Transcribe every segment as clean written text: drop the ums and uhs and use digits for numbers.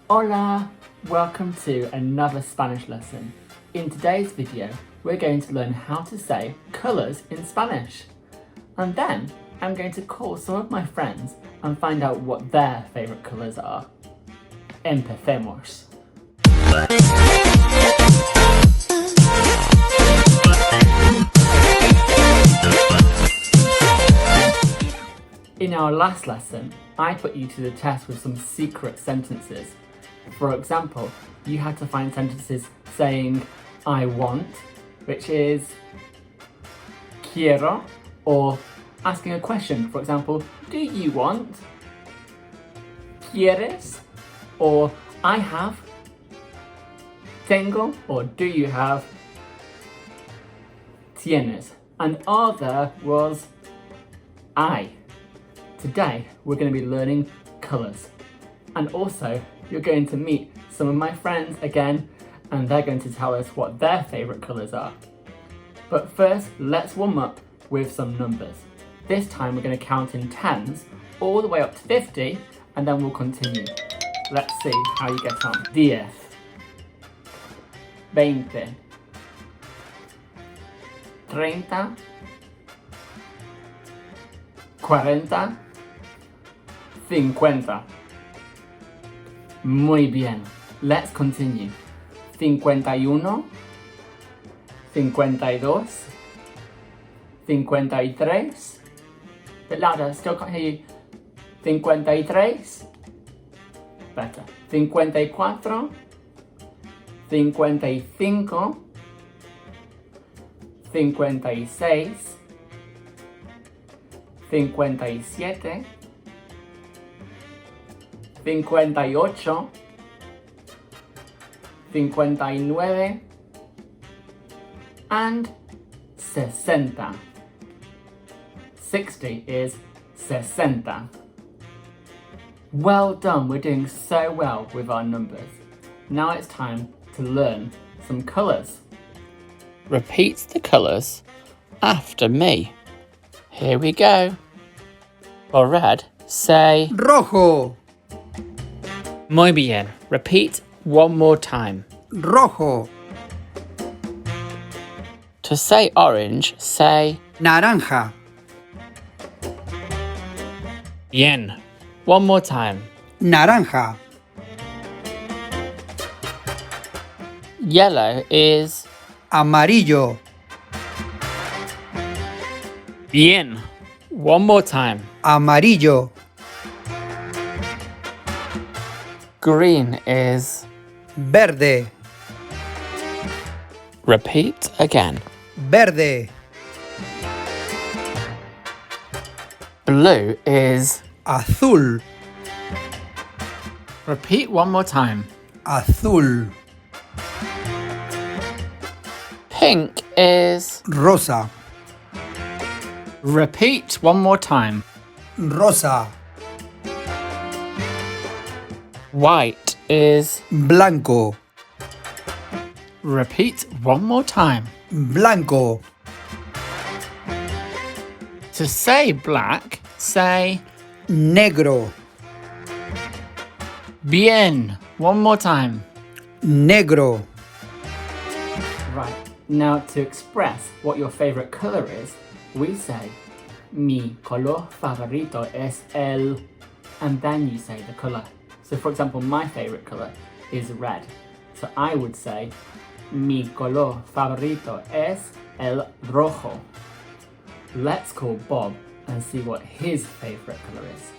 Hola! Welcome to another Spanish lesson. In today's video, we're going to learn how to say colours in Spanish. And then I'm going to call some of my friends and find out what their favourite colours are. Empecemos! In our last lesson, I put you to the test with some secret sentences. For example, you had to find sentences saying I want, which is quiero, or asking a question. For example, do you want? ¿Quieres? Or I have. Tengo, or do you have? Tienes. And other was I. Today, we're going to be learning colours. And also, you're going to meet some of my friends again, and they're going to tell us what their favourite colours are. But first, let's warm up with some numbers. This time we're going to count in tens, all the way up to 50, and then we'll continue. Let's see how you get on. 10, 20, 30, 40, 50. Muy bien. Let's continue. 51, 52, 53. Bit louder, still can't hear you. 53. Better. 54, 55, 56, 57, 58, 59, and 60. 60 is SESENTA. Well done, we're doing so well with our numbers. Now it's time to learn some colours. Repeat the colours after me. Here we go. For red, say rojo, muy bien. Repeat one more time. rojo, To say orange, say naranja, bien. One more time. naranja, Yellow is amarillo, bien. One more time. amarillo, Green is verde, repeat again. verde, Blue is azul, repeat one more time. azul, Pink is rosa, repeat one more time. rosa, White is blanco, repeat one more time. blanco, To say black, say negro, bien. One more time. negro, Right, now to express what your favourite colour is, we say mi color favorito es el, and then you say the colour. So for example, my favourite colour is red. So I would say mi color favorito es el rojo. Let's call Bob and see what his favourite colour is.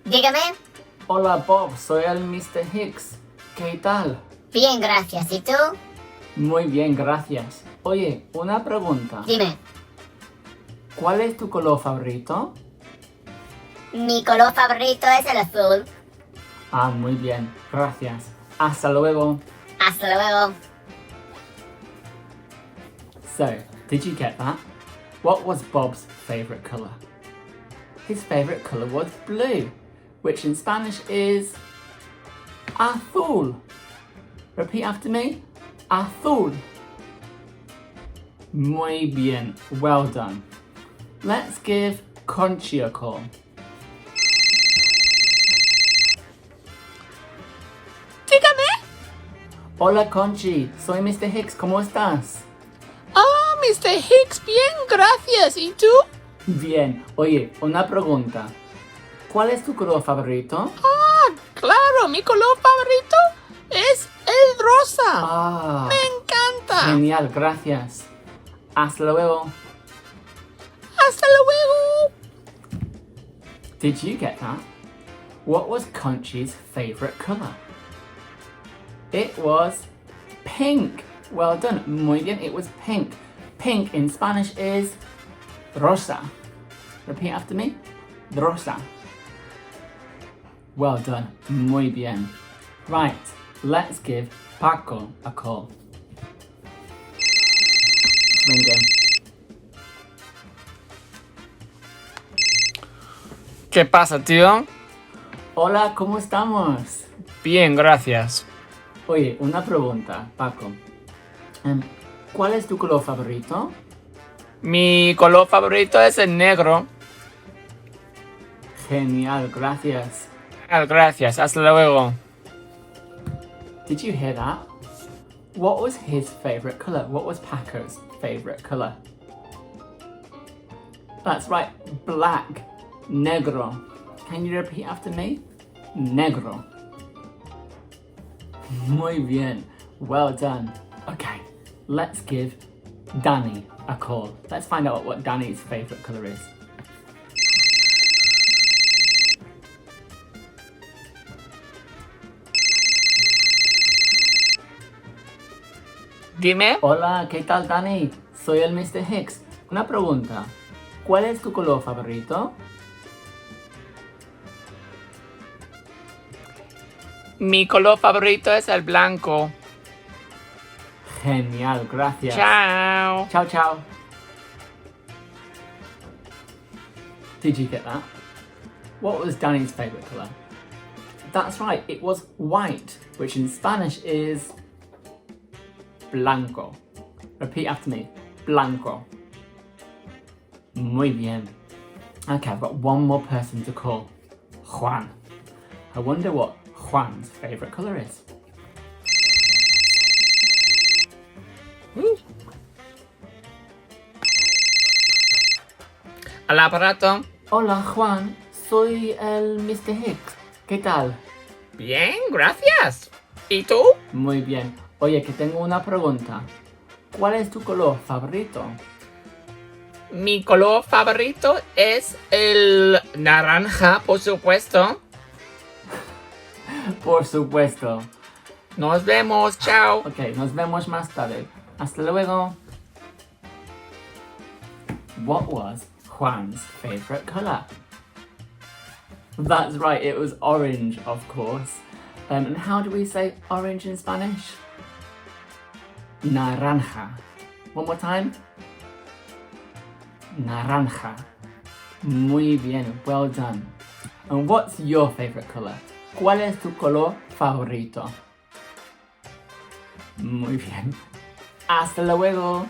Dígame. Hola Bob, soy el Mr. Hicks. ¿Qué tal? Bien, gracias. ¿Y tú? Muy bien, gracias. Oye, una pregunta. Dime. ¿Cuál es tu color favorito? Mi color favorito es el azul. Ah, muy bien, gracias. Hasta luego. Hasta luego. So, did you get that? What was Bob's favourite colour? His favourite colour was blue, which in Spanish is azul. Repeat after me. Azul. Muy bien. Well done. Let's give Conchi a call? Dígame. Hola Conchi, soy Mr. Hicks, ¿cómo estás? Ah, Mr. Hicks, bien, gracias. ¿Y tú? Bien, oye, una pregunta. ¿Cuál es tu color favorito? Ah, claro, mi color favorito es el rosa. Ah, Me encanta. genial, gracias. Hasta luego. Hasta luego. Did you get that? What was Conchi's favorite color? It was pink. Well done. Muy bien, it was pink. Pink in Spanish is rosa. Repeat after me. Rosa. Well done. Muy bien. Right, let's give Paco a call. Ring him. ¿Qué pasa, tío? Hola, ¿cómo estamos? Bien, gracias. Oye, una pregunta, Paco. ¿Cuál es tu color favorito? Mi color favorito es el negro. Genial, gracias. Gracias, hasta luego. Did you hear that? What was his favorite color? What was Paco's favorite color? That's right, black. Negro. Can you repeat after me? Negro. Muy bien. Well done. Okay, let's give Danny a call. Let's find out what Danny's favorite color is. Dime. Hola, ¿qué tal, Danny? Soy el Mr. Hicks. Una pregunta. ¿Cuál es tu color favorito? Mi color favorito es el blanco. Genial, gracias. Chao. Ciao, ciao. Did you get that? What was Danny's favorite color? That's right, it was white, which in Spanish is blanco. Repeat after me. Blanco. Muy bien. Okay, I've got one more person to call. Juan. I wonder what Juan's favorite color is. Al aparato. Hola, Juan. Soy el Mr. Hicks. ¿Qué tal? Bien, gracias. ¿Y tú? Muy bien. Oye, que tengo una pregunta. ¿Cuál es tu color favorito? Mi color favorito es el naranja, por supuesto. Por supuesto. Nos vemos, chao. Ok, nos vemos más tarde. Hasta luego. What was Juan's favorite color? That's right, it was orange, of course. And how do we say orange in Spanish? Naranja. One more time. Naranja. Muy bien, well done. And what's your favorite color? ¿Cuál es tu color favorito? Muy bien. Hasta luego.